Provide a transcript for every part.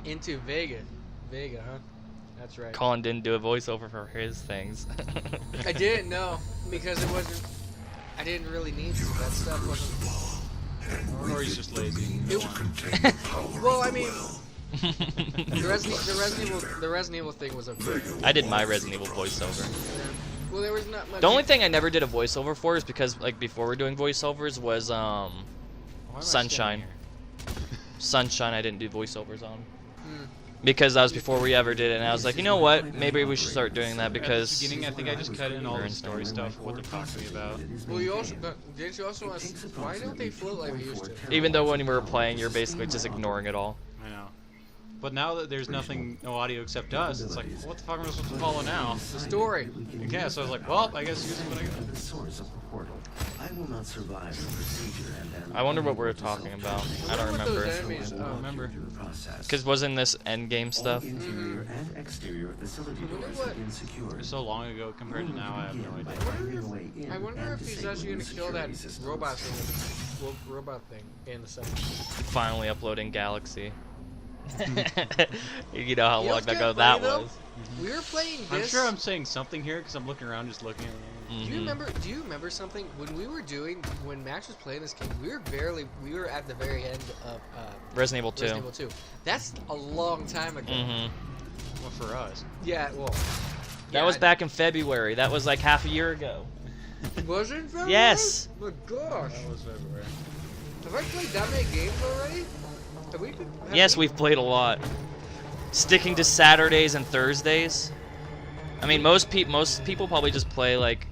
into Vega. Vega, huh? That's right. Colin didn't do a voiceover for his things. I didn't know because it wasn't. I didn't really need to. That stuff wasn't. Or he's just lazy. Well, I mean, the Resident Evil thing was okay. I did my Resident Evil voiceover. Well, there was not much. The only thing I never did a voiceover for is because, like, before we were doing voiceovers was Sunshine. Sunshine I didn't do voiceovers on. Because that was before we ever did it, and I was like, you know what, maybe we should start doing that because... At the beginning, I think I just cut in all the story stuff, what they're talking about. Well, you also, didn't you also ask, why don't they float like we used to? Even though when we were playing, you're basically just ignoring it all. I know. But now that there's no audio except us, it's like, what the fuck am I supposed to follow now? The story. Yeah, so I was like, well, I guess use what I got. I will not survive the procedure and I wonder what we were talking about. I don't remember. Enemies, remember. Because wasn't this endgame stuff? Interior and exterior facility doors have been secured. So long ago compared to now, I have no idea. I wonder if he's actually gonna kill that robot thing in the second. Finally uploading Galaxy. You know how You know long what's ago kinda that funny, though? was. We were playing this. I'm sure I'm saying something here because I'm looking around just looking at it. Do you remember something when when Max was playing this game? We were at the very end of Resident Evil 2. Resident Evil 2. That's a long time ago. Well, for us. Yeah, well. That was back in February. That was like half a year ago. Was it in February? Yes. Oh my gosh. That was February. Have I played that many games already? Yes, we've played a lot. Sticking to Saturdays and Thursdays. I mean, most people probably just play like.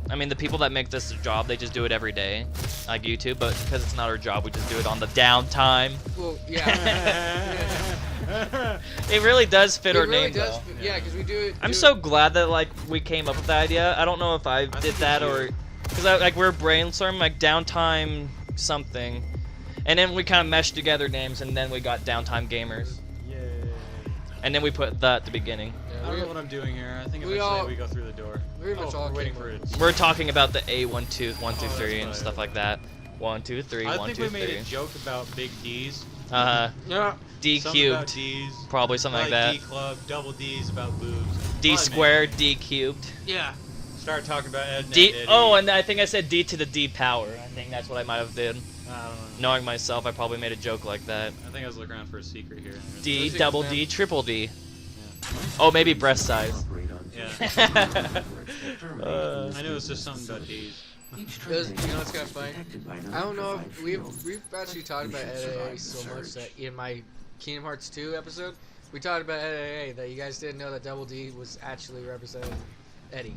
I mean, the people that make this a job, they just do it every day, like YouTube. But because it's not our job, we just do it on the downtime. Well, yeah. It really does fit our really name, does, though. yeah, because we do it. I'm so glad that like we came up with the idea. I don't know if I did that or because like we're brainstorming like downtime something, and then we kind of meshed together names, and then we got downtime gamers. Yay. And then we put that at the beginning. I don't know what I'm doing here. I think we eventually we go through the door. Pretty much all we're waiting came for up. it. We're talking about the A1, 2, 1, 2, 3, and right. stuff like that. 1, 2, 3, I 1, think 2, we made 3. a joke about big D's. Yeah. D Something about cubed. D's. Probably something like D that. club, double D's about boobs. D Probably squared, D cubed. Yeah. Start talking about Ed and D. Eddie. Oh, and I think I said D to the D power. I think that's what I might have did. I don't know. Knowing myself, I probably made a joke like that. I think I was looking around for a secret here. D, Those double things, D, man. triple D. Oh, maybe breast size. Yeah. I knew it was just something about D's. You know what's kind of funny? I don't know if we've actually talked about AA so much that in my Kingdom Hearts 2 episode, we talked about AA that you guys didn't know that Double D was actually representing Eddie.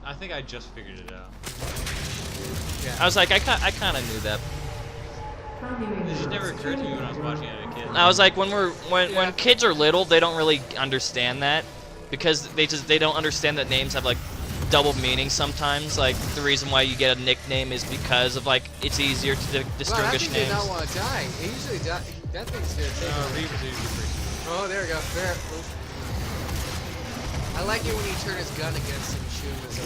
I think I just figured it out. I was like, I kind of knew that. It just never occurred to me when I was watching it as a kid. I was like, when kids are little, they don't really understand that because they don't understand that names have like double meaning sometimes. Like the reason why you get a nickname is because of like it's easier to Wow, that distinguish thing did names. not want to die. It usually die. That thing's gonna take. Reaper's usually pretty. Oh, there we go. There. I like it when you turn his gun against him and shoot him as a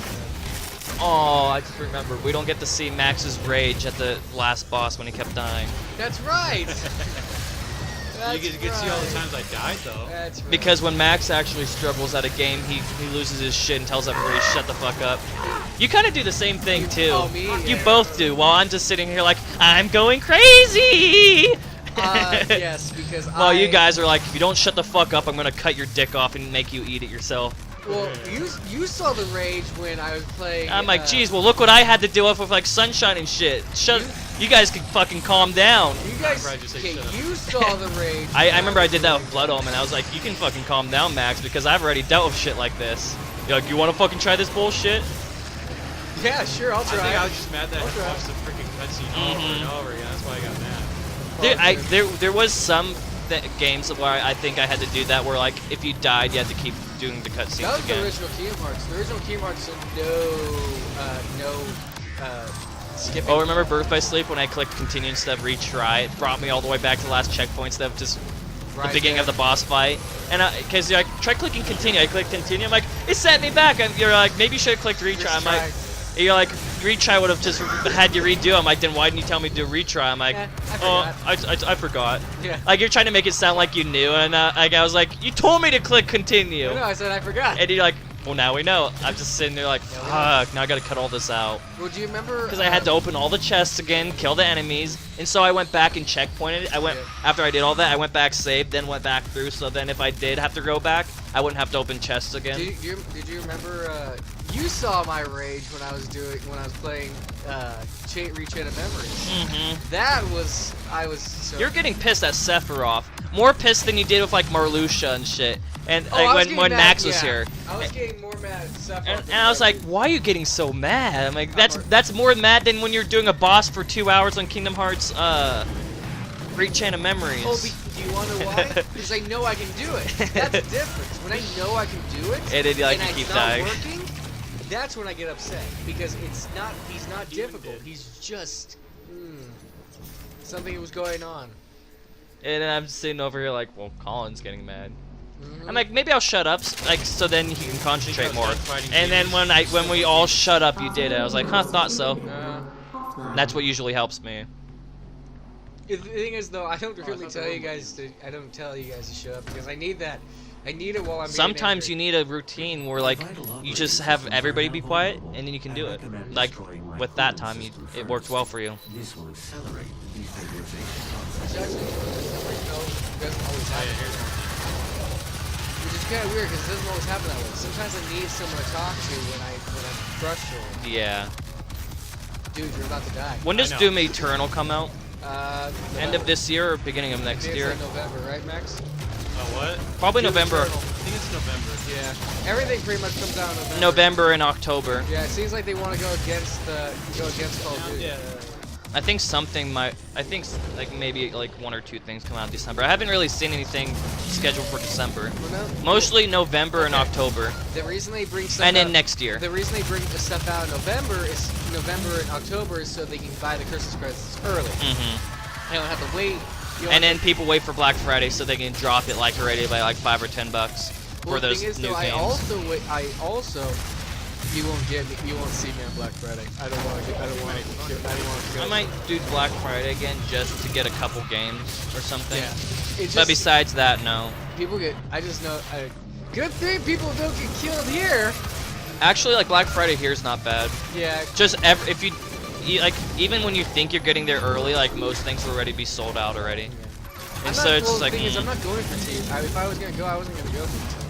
Oh, I just remembered. We don't get to see Max's rage at the last boss when he kept dying. That's right. You get to see all the times I died though. That's right. Because when Max actually struggles at a game, he loses his shit and tells everybody to shut the fuck up. You kind of do the same thing too. Oh, me? You Yeah. both do. While I'm just sitting here like I'm going crazy. Yes, because Well, you guys are like, if you don't shut the fuck up, I'm gonna cut your dick off and make you eat it yourself. Well, you saw the rage when I was playing. I'm like, geez, well, look what I had to deal with like Sunshine and shit. You guys can fucking calm down. You guys, I'd just say okay, shut up. you saw the rage. I remember I did that with Blood Omen. I was like, you can fucking calm down, Max, because I've already dealt with shit like this. You're like, you want to fucking try this bullshit? Yeah, sure, I'll I try. think I was just mad that I try. watched the freaking cutscene over and over again. That's why I got mad. There was some games where I think I had to do that, where like if you died, you had to keep doing the That cutscenes was the again. original Kingdom Hearts. The original Kingdom Hearts said no skipping. Oh, remember Birth by Sleep when I clicked continue instead of retry? It brought me all the way back to the last checkpoint instead of just Right the beginning there. of the boss fight. And because I tried clicking continue, I clicked continue. I'm like, it sent me back. And you're like, maybe you should have clicked retry. I'm like, you're like, retry would have just had you redo. I'm like, then why didn't you tell me to do a retry? I'm like, I forgot. Yeah. Like you're trying to make it sound like you knew, and like I was like, you told me to click continue. No, I said I forgot. And you're like, well, now we know. I'm just sitting there like, fuck, now I gotta cut all this out. Well, do you remember? Because I had to open all the chests again, kill the enemies, and so I went back and checkpointed. After I did all that, I went back, saved, then went back through. So then, if I did have to go back, I wouldn't have to open chests again. Did you remember? You saw my rage when I was playing Rechain of Memories. Mm-hmm. I was so. You're getting pissed at Sephiroth. More pissed than you did with like Marluxia and shit. And when Max was here. I was getting more mad at Sephiroth. And I was like, why are you getting so mad? I'm like, that's more mad than when you're doing a boss for 2 hours on Kingdom Hearts Rechain of Memories. Oh, do you want to know why? Because I know I can do it. That's the difference. When I know I can do it, and then like and you keep it's not dying. working, that's when I get upset. Because he's not difficult. He's just something was going on. And then I'm sitting over here like, well, Colin's getting mad. I'm like, maybe I'll shut up, like, so then he can concentrate more. And then when we all shut up, you did it. I was like, huh, thought so. That's what usually helps me. The thing is, though, I don't really tell you guys to. I don't tell you guys to shut up because I need that. I need it while I'm. Sometimes you need a routine where like you just have everybody be quiet and then you can do it. Like with that time, it worked well for you. This will accelerate the destabilization process. Doesn't always happen. Which is kind of weird because it doesn't always happen that way. Sometimes I need someone to talk to when I'm frustrated. Yeah. Dude, you're about to die. When does Doom Eternal come out? End of November. this year or beginning of next year? It's November, right, Max? What? Probably Doom November. Eternal. I think it's November. Yeah. Everything pretty much comes out in November. November and October. Yeah, it seems like they want to go against Call of Duty. Yeah. I think like maybe like 1 or 2 things come out in December. I haven't really seen anything scheduled for December. Well, no. Mostly November and October. The reason they bring stuff And then out, next year. The reason they bring the stuff out in November and October is so they can buy the Christmas presents early. Mm-hmm. They don't have to wait. And then people wait for Black Friday so they can drop it like already by like $5 or $10 for those thing is, new though, games. I also, you won't see me on Black Friday. I don't want to. I might do Black Friday again just to get a couple games or something. Yeah. It's But just, besides that, no. I just know. Good thing people don't get killed here. Actually, like Black Friday here is not bad. Yeah. Just if you like, even when you think you're getting there early, like most things will already be sold out already. Yeah. And so it's just like. The thing is, I'm not going for TV. If I was gonna go, I wasn't gonna go for TV.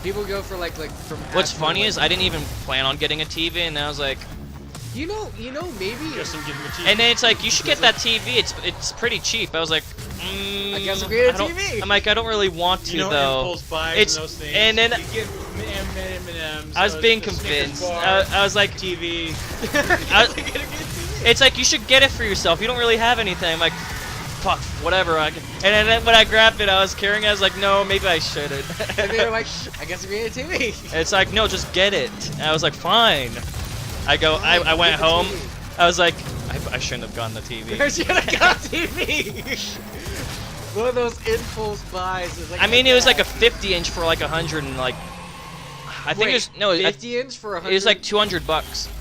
People go for like from. What's actual, funny like, is I didn't even plan on getting a TV, and I was like. You know, maybe. Justin, give him a TV. And then it's like, you should get that TV. It's pretty cheap. I was like, I guess I'll get a TV. I'm like, I don't really want to though. Impulse buys It's and those things. and then you get M&Ms, I was being a Snickers convinced. bar, I was like, TV. it's like you should get it for yourself. You don't really have anything. I'm like, fuck, whatever. And then when I grabbed it, I was carrying it. I was like, no, maybe I shouldn't. And they were like, I guess we're getting a TV. And it's like, no, just get it. And I was like, fine. I went home. I was like, I shouldn't have gotten the TV. I should have got TV. One of those impulse buys. Is like I mean, it was like a 50-inch for like 100 and like. I think it was no. 50-inch for 100. It was like $200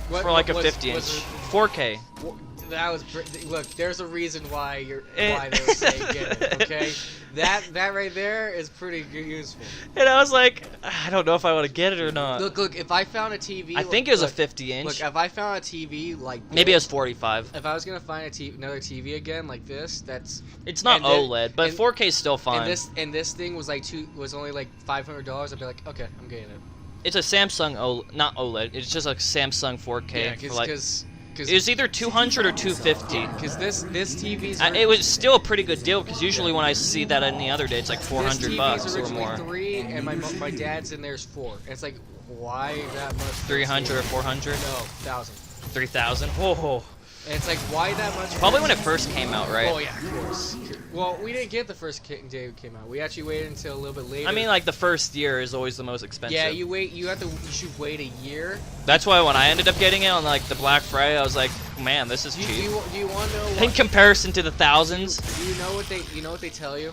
What- for like a was- 50-inch, was it- 4K. That was look. There's a reason why why they were saying get it. Okay, that right there is pretty useful. And I was like, I don't know if I want to get it or not. Look. If I found a TV, I think it was a 50-inch. Look, if I found a TV like Maybe it was this, 45. If I was gonna find another TV again like this, It's not and then- OLED, but and- 4K is still fine. and this thing was only like $500. I'd be like, okay, I'm getting it. It's a Samsung not OLED. It's just a Samsung 4K. Yeah, for like, because it was either 200 or 250. Because this TV's It was still a pretty good deal because usually when I see that any other day, it's like this $400 TV's or originally more. 3, and my dad's in there's 4. And it's like, why that much? 300 or 400? No, 1,000. 3,000. Oh. And it's like, why that much? Probably when it first came out, right? Oh yeah, of course. Well, we didn't get the first day it came out. We actually waited until a little bit later. I mean, like the first year is always the most expensive. yeah, you should wait a year. That's why when I ended up getting it on like the Black Friday, I was like, man, this is Do cheap. you want to know? In comparison to the thousands, Do you know what they tell you?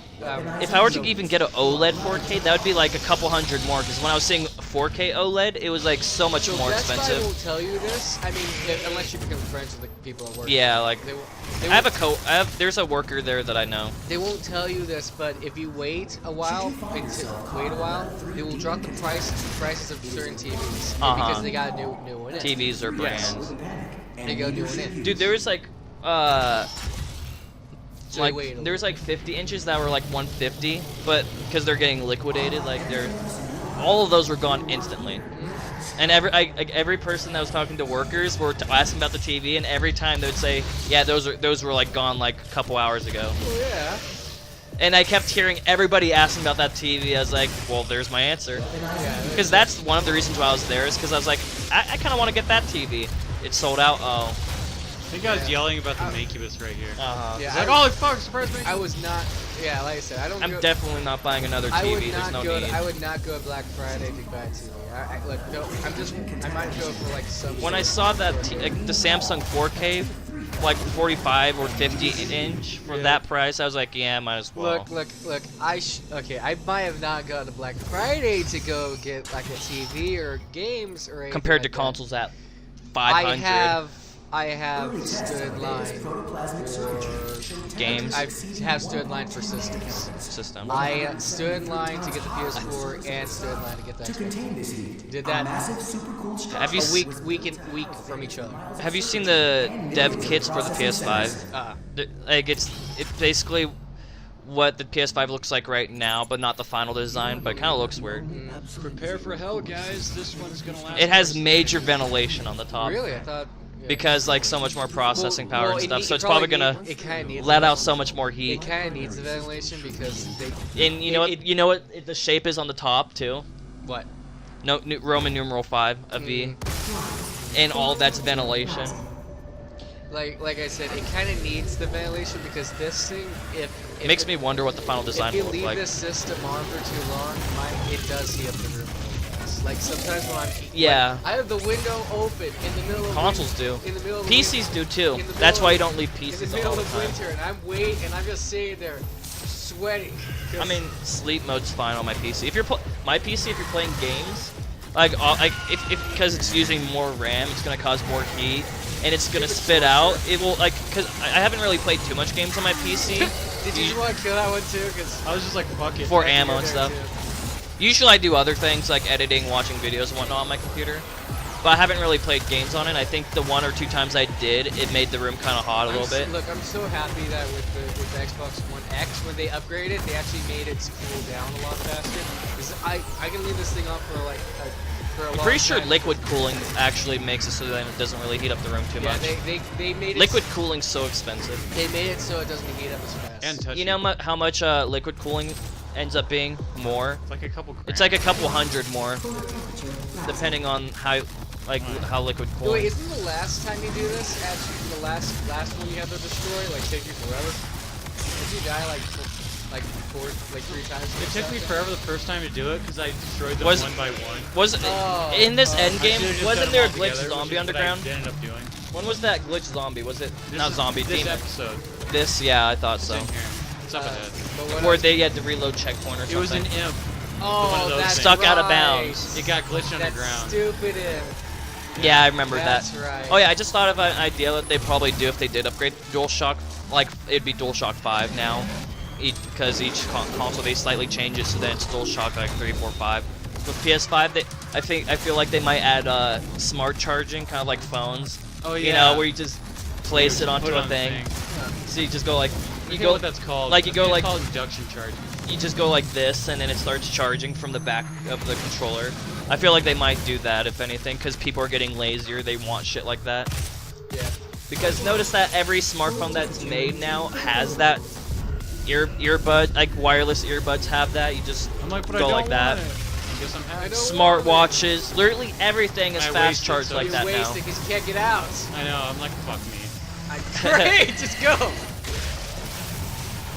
if I were to even get an OLED 4K, that would be like a couple hundred more. Because when I was seeing 4K OLED, it was like so much more Best Buy expensive. won't tell you this. I mean, unless you become friends with the people at work. Yeah, like there's a worker there that I know. They won't tell you this, but if you wait a while, they will drop the prices of certain TVs because they got a new one in. TVs are brands. They go new one in. Dude, there was like So you wait a there was like 50 inches that were like 150, but because they're getting liquidated, like all of those were gone instantly. And every person that was talking to workers were asking about the TV, and every time they would say, yeah, those were like gone like a couple hours ago. Oh yeah. And I kept hearing everybody asking about that TV. I was like, well, there's my answer. Yeah. Because that's one of the reasons why I was there, is because I was like, I kind of want to get that TV. It's sold out. Oh. I think I was yelling about the Makubus right here. Uh-huh. Yeah, It's like, holy fuck, surprise me! I was not. Yeah, like I said, I don't. I'm definitely not buying another I would TV. There's not no go. need. I would not go to Black Friday to buy a TV. Look, no, I might go for like some. When I saw that the Samsung 4K, like 45 or 50 inch for that price, I was like, yeah, might as well. Look. I might have not gone to Black Friday to go get like a TV or games or anything Compared to like that. consoles at 500. I have stood in line for Games. I have stood in line for systems. System. I stood in line to get the PS4 and stood in line to get the Xbox. Did that Have you a week from each other. Have you seen the dev kits for the PS5? Like it's basically what the PS5 looks like right now, but not the final design. But it kind of looks weird. Prepare for hell, guys. This one's gonna last. It has major ventilation on the top. Really, I thought. Yeah. Because like so much more processing power Well, and stuff, so it it's probably gonna needs let out so much more heat. It kind of needs the ventilation because they. And you know what the shape is on the top too. What? No, Roman numeral 5, a V, and all that's ventilation. Like I said, it kind of needs the ventilation because this thing, if Makes me wonder what the final design if you will look leave like. this system on for too long, it does heat up the room. Like sometimes when I'm Yeah. I have the window open in the middle of Consoles do. In the middle of PCs do too. in the That's middle why of- you don't leave in the PCs middle all the of time. winter, and I'm just sitting there, sweating. I mean, sleep mode's fine on my PC. If you're my PC, if you're playing games, like if because it's using more RAM, it's gonna cause more heat, and it's gonna spit out. It will because I haven't really played too much games on my PC. Did you want to kill that one too? Cause I was just like, fuck it. For ammo and there stuff. too. Usually I do other things like editing, watching videos and whatnot on my computer, but I haven't really played games on it. I think the 1 or 2 times I did, it made the room kind of hot a little bit. Look, I'm so happy that with the Xbox One X, when they upgraded, they actually made it cool down a lot faster. Because I can leave this thing on for like for a long I'm pretty sure time. liquid cooling actually makes it so that it doesn't really heat up the room too Yeah, much. they made it. Liquid cooling's so expensive. They made it so it doesn't heat up as fast. And touchy. You know how much liquid cooling ends up being more? It's like a couple grand. It's like a couple hundred more, depending on how liquid Wait, cooling. isn't the last time you do this actually the last one you have to destroy take you forever? Did you die like 3 times? It took me forever the first time to do it because I destroyed them Was- one by one. Was Oh, in this I end should've game? just Wasn't done there a them all glitch together, zombie which is what I underground? ended up doing. When was that glitch zombie? Was it not zombie? This Demon. episode. This, yeah, I thought It's so. in here. It's up ahead. But what Where else- they had to reload checkpoint or something. It was an imp. one Oh, of those that's things. Stuck out of right. bounds. It got glitched That underground. stupid imp. Yeah, I remember That's that. right. Oh yeah, I just thought of an idea that they probably do if they did upgrade DualShock. Like it'd be DualShock 5 now, because each console they slightly change it, so then it's DualShock like 3, 4, 5. With PS5, I feel like they might add smart charging, kind of like phones. Oh yeah. You know, where you just place it Put onto a on the thing. So you just go like I you forget go what that's called. like you go It's like called induction charging. you just go like this, and then it starts charging from the back of the controller. I feel like they might do that if anything, because people are getting lazier. They want shit like that. Yeah. Because notice that every smartphone that's made now has that earbud, like wireless earbuds have that. You just I'm like, but I go don't like that. want it. I guess I'm happy. Smartwatches, literally everything is I fast wasted charged so like You that waste now. it because you can't get out. I know. I'm like, fuck me. Great, just go.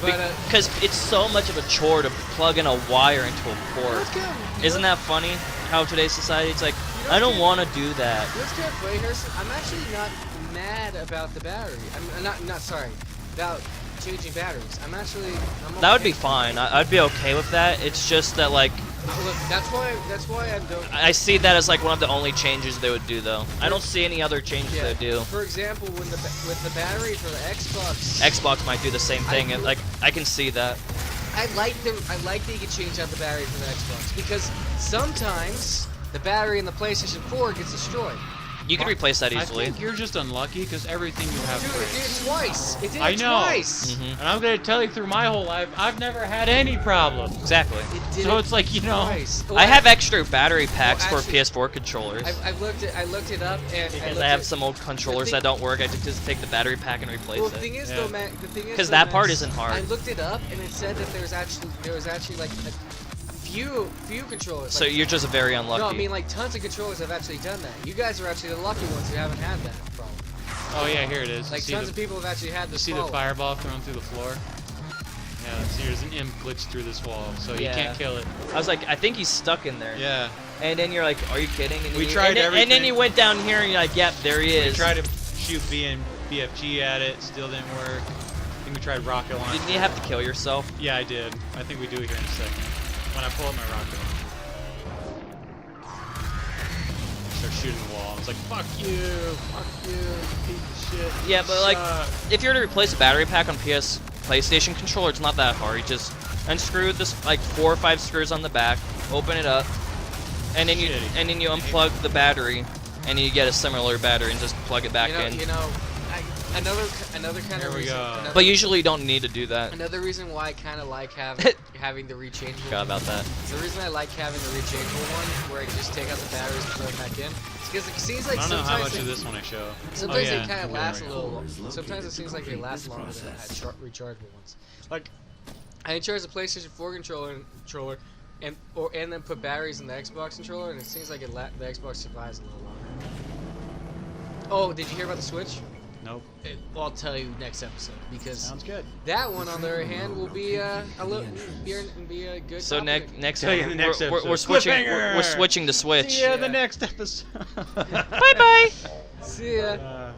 But Because it's so much of a chore to plug in a wire into a port. let's go. Isn't that funny? How today's society, it's like, I don't want to do that. Let's get funny, Harrison. I'm actually mad about the battery. I'm not sorry about changing batteries. I'm That okay. would be fine. I'd be okay with that. It's just that like Look, that's why I don't. I see that as like one of the only changes they would do though. I don't see any other changes they would do. For example, with the battery for the Xbox. Xbox might do the same thing. And like I can see that. I like that you can change out the battery for the Xbox because sometimes the battery in the PlayStation 4 gets destroyed. You can replace that easily. I think you're just unlucky because everything you have Dude, it did breaks. it twice. It did I it know. twice. Mhm. And I'm gonna tell you, through my whole life, I've never had any problems. Exactly. It did So it it's like, you know, twice. Well, I have extra battery packs actually, for PS4 controllers. I looked it up and Because I have some old controllers that don't work. I just take the battery pack and replace Well, the it. thing is Yeah. though, man. The thing is. 'Cause though, that man, part isn't hard. I looked it up and it said that there was actually like a few controllers. So like, you're just very unlucky. No, I mean like tons of controllers have actually done that. You guys are actually the lucky ones who haven't had that problem. oh yeah, here it is. Like tons of people have actually had You this. see the problem. fireball thrown through the floor? Yeah, see, there's an imp glitched through this wall, so you Yeah. can't kill it. I was like, I think he's stuck in there. Yeah. And then you're like, are you kidding? And We you- tried and then, And then everything. you went down here and you're like, yep, there he We is. tried to shoot BFG at it, still didn't work. I think we tried rocket launch. Didn't you have to kill yourself? Yeah, I did. I think we do it here in a second. When I pull up my rocket launcher. Start shooting the wall. I was like, fuck you, piece of shit. Yeah, but like, Suck. if you were to replace a battery pack on PlayStation controller, it's not that hard. You just unscrew this like 4 or 5 screws on the back, open it up, and then you Shitty. unplug the battery, and you get a similar battery and just plug it back in. Another kind Here of we reason. go. But usually you don't need to do that. Another reason why I kind of like having the rechangeable. Forgot about that. The reason I like having the rechangeable one, where I can just take out the batteries and throw them back in, is because it seems like I don't know how much sometimes of this one I show. sometimes oh, yeah. they kind of Okay, last there a we go. little. Sometimes it seems like they last longer than rechargeable ones. Like I charge the PlayStation 4 controller, and then put batteries in the Xbox controller, and it seems like the Xbox survives a little longer. Oh, did you hear about the Switch? Nope. I'll tell you next episode because Sounds good. that one, on the other hand, will be a good. So topic. next Tell you in the next we're episode. switching. Cliffhanger! We're switching to Switch. See ya Yeah. the next episode. Bye bye. See ya.